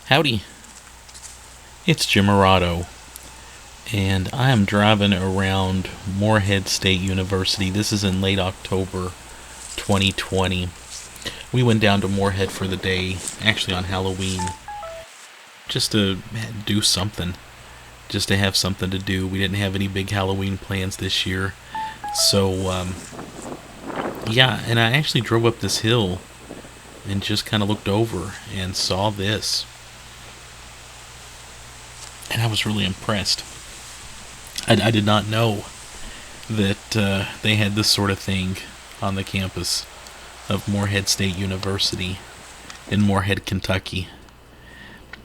Howdy, it's Jim Morado, and I am driving around Morehead State University. This is in late October 2020. We went down to Morehead for the day, actually on Halloween, just to do something, just to have something to do. We didn't have any big Halloween plans this year, so yeah, and I actually drove up this hill and just kind of looked over and saw this. And I was really impressed. I did not know that they had this sort of thing on the campus of Morehead State University in Morehead, Kentucky.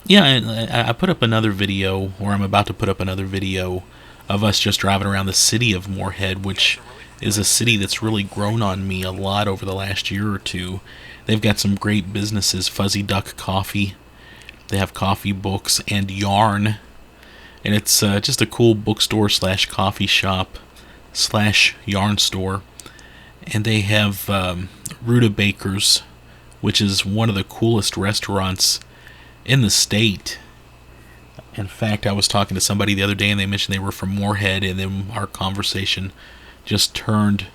Yeah, and I put up another video, or I'm about to put up another video, of us just driving around the city of Morehead, which is a city that's really grown on me a lot over the last year or two. They've got some great businesses, Fuzzy Duck Coffee. They have coffee, books, and yarn. And it's just a cool bookstore slash coffee shop slash yarn store. And they have Rutabaker's, which is one of the coolest restaurants in the state. In fact, I was talking to somebody the other day and they mentioned they were from Morehead, and then our conversation just turned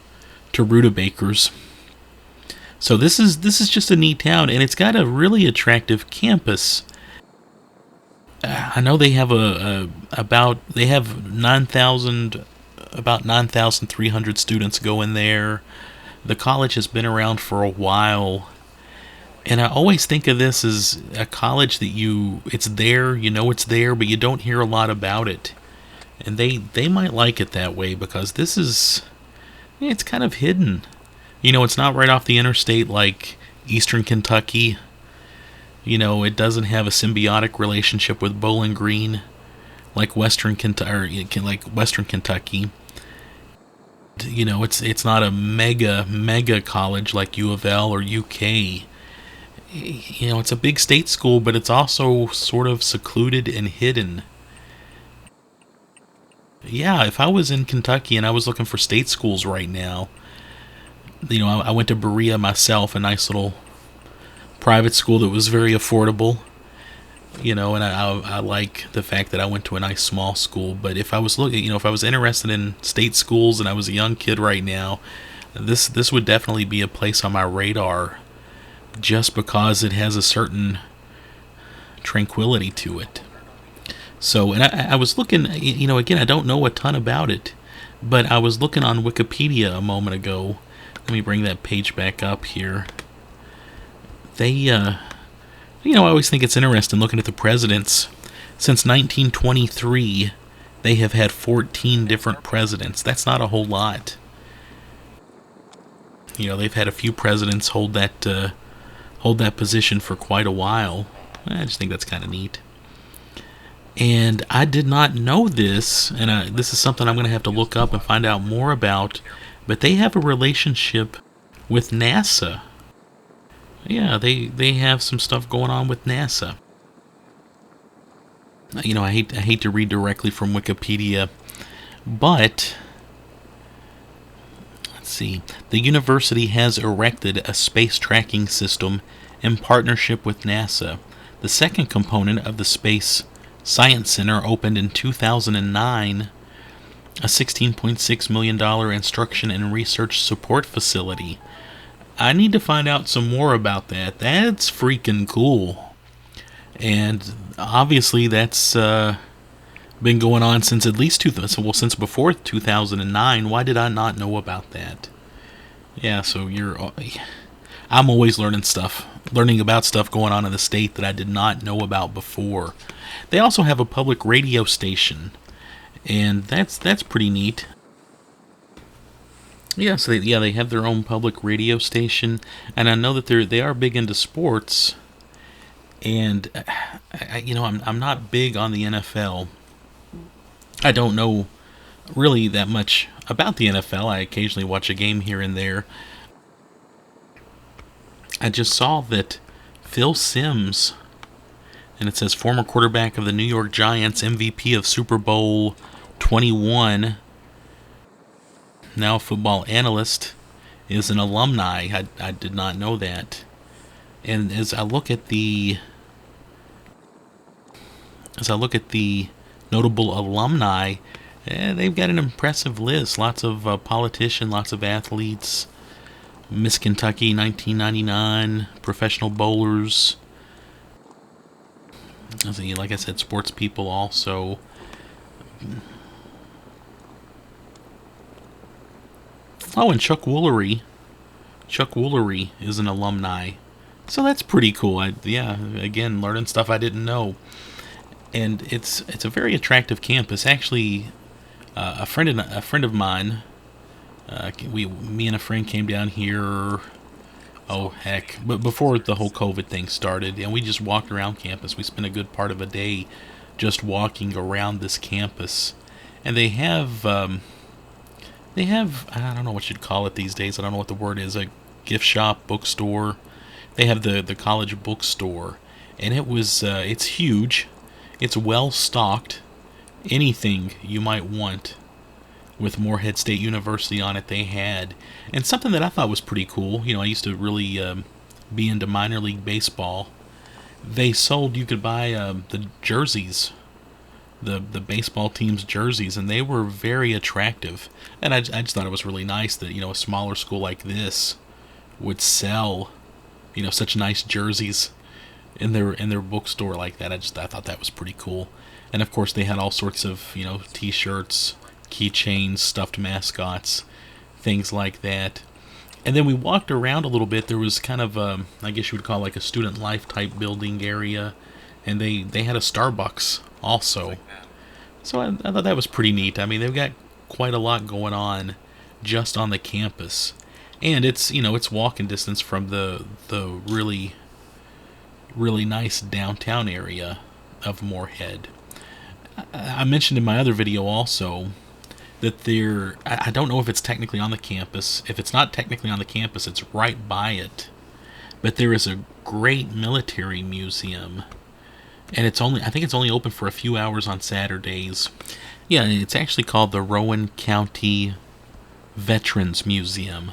to Rutabaker's. So this is just a neat town, and it's got a really attractive campus. I know they have about 9,300 students go in there. The college has been around for a while, and I always think of this as a college that it's there, it's there, but you don't hear a lot about it. And they might like it that way because it's kind of hidden. It's not right off the interstate like Eastern Kentucky. It doesn't have a symbiotic relationship with Bowling Green like Western Kentucky. It's not a mega college like U of L or UK. It's a big state school, but it's also sort of secluded and hidden. Yeah, if I was in Kentucky and I was looking for state schools right now, I went to Berea myself, a nice little private school that was very affordable, and I like the fact that I went to a nice small school. But if I was if I was interested in state schools and I was a young kid right now, this would definitely be a place on my radar, just because it has a certain tranquility to it. So, and I was looking, again, I don't know a ton about it, but I was looking on Wikipedia a moment ago. Let me bring that page back up here. They, I always think it's interesting looking at the presidents. Since 1923, they have had 14 different presidents. That's not a whole lot. They've had a few presidents hold that position for quite a while. I just think that's kind of neat. And I did not know this, and this is something I'm going to have to look up and find out more about, but they have a relationship with NASA. Yeah, they have some stuff going on with NASA. I hate to read directly from Wikipedia, but let's see. The university has erected a space tracking system in partnership with NASA. The second component of the Space Science Center opened in 2009, a $16.6 million instruction and research support facility. I need to find out some more about that. That's freaking cool. And obviously that's been going on since at least since before 2009. Why did I not know about that? Yeah, so I'm always learning about stuff going on in the state that I did not know about before. They also have a public radio station, and that's pretty neat. Yeah, so they have their own public radio station, and I know that they are big into sports. And I'm not big on the NFL. I don't know really that much about the NFL. I occasionally watch a game here and there. I just saw that Phil Simms, and it says former quarterback of the New York Giants, MVP of Super Bowl 21. Now a football analyst, is an alumni. I did not know that. And as I look at the as I look at the notable alumni, they've got an impressive list. Lots of politicians, lots of athletes. Miss Kentucky 1999, professional bowlers. Like I said, sports people also. Oh, and Chuck Woolery. Chuck Woolery is an alumni. So that's pretty cool. Yeah, again, learning stuff I didn't know. And it's a very attractive campus. Actually, a friend of mine, me and a friend came down here. Oh heck! But before the whole COVID thing started, and we just walked around campus. We spent a good part of a day just walking around this campus, and they have I don't know what you'd call it these days. I don't know what the word is. A gift shop, bookstore. They have the college bookstore, and it's huge. It's well stocked. Anything you might want with Morehead State University on it, they had. And something that I thought was pretty cool. I used to really be into minor league baseball. They sold. You could buy the jerseys, the baseball team's jerseys, and they were very attractive. And I just thought it was really nice that a smaller school like this would sell such nice jerseys in their bookstore like that. I thought that was pretty cool. And of course they had all sorts of t-shirts, keychains, stuffed mascots, things like that. And then we walked around a little bit. There was kind of I guess you would call like a student life type building area, and they had a Starbucks also. So I thought that was pretty neat. I mean, they've got quite a lot going on just on the campus, and it's walking distance from the really nice downtown area of Morehead. I mentioned in my other video also that I don't know if it's technically on the campus. If it's not technically on the campus, it's right by it. But there is a great military museum, and I think it's only open for a few hours on Saturdays. Yeah, it's actually called the Rowan County Veterans Museum,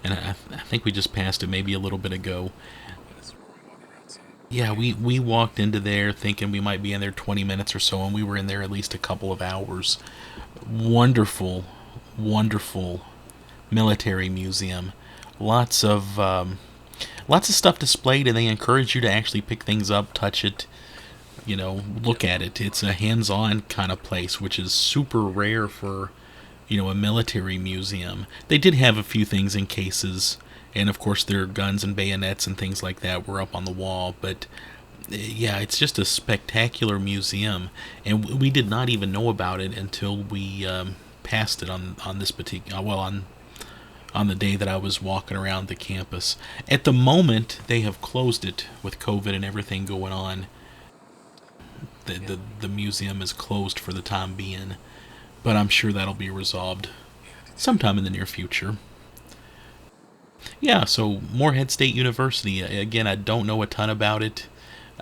and I think we just passed it maybe a little bit ago. Yeah, we walked into there thinking we might be in there 20 minutes or so, and we were in there at least a couple of hours. Wonderful, wonderful military museum. Lots of stuff displayed, and they encourage you to actually pick things up, touch it, look at it. It's a hands-on kind of place, which is super rare for a military museum. They did have a few things in cases, and of course their guns and bayonets and things like that were up on the wall. But yeah, it's just a spectacular museum, and we did not even know about it until we passed it on this particular on the day that I was walking around the campus. At the moment, they have closed it with COVID and everything going on. The museum is closed for the time being, but I'm sure that'll be resolved sometime in the near future. Yeah, so Morehead State University, again, I don't know a ton about it.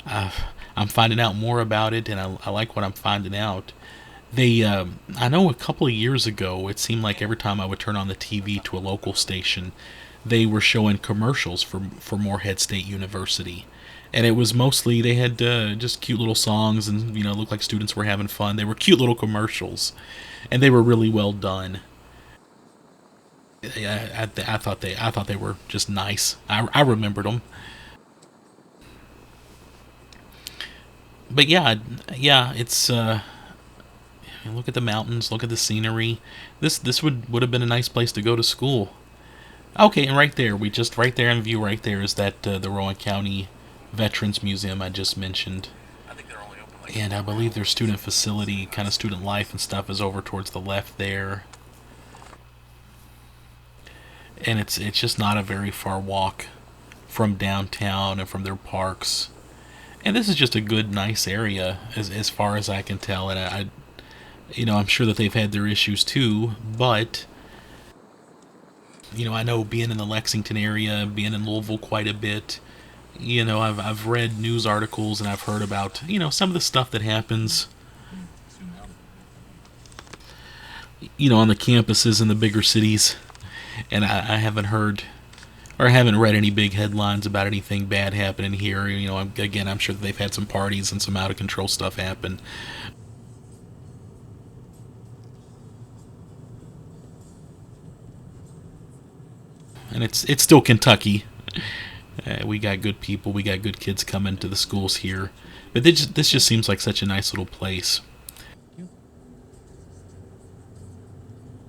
I'm finding out more about it, and I like what I'm finding out. I know a couple of years ago, it seemed like every time I would turn on the TV to a local station, they were showing commercials for Morehead State University. And it was mostly, they had just cute little songs, and looked like students were having fun. They were cute little commercials, and they were really well done. I thought they were just nice. I remembered them. But yeah, it's look at the mountains, look at the scenery. This would have been a nice place to go to school. Okay, and right there in view right there is that the Rowan County Veterans Museum I just mentioned. And I believe their student facility, kind of student life and stuff, is over towards the left there. And it's just not a very far walk from downtown and from their parks. And this is just a good, nice area as far as I can tell. And I'm sure that they've had their issues too, but I know being in the Lexington area, being in Louisville quite a bit, I've read news articles and I've heard about some of the stuff that happens on the campuses in the bigger cities, and I haven't heard or haven't read any big headlines about anything bad happening here. Again, I'm sure that they've had some parties and some out of control stuff happen. And it's still Kentucky. We got good people. We got good kids coming to the schools here. But this just seems like such a nice little place.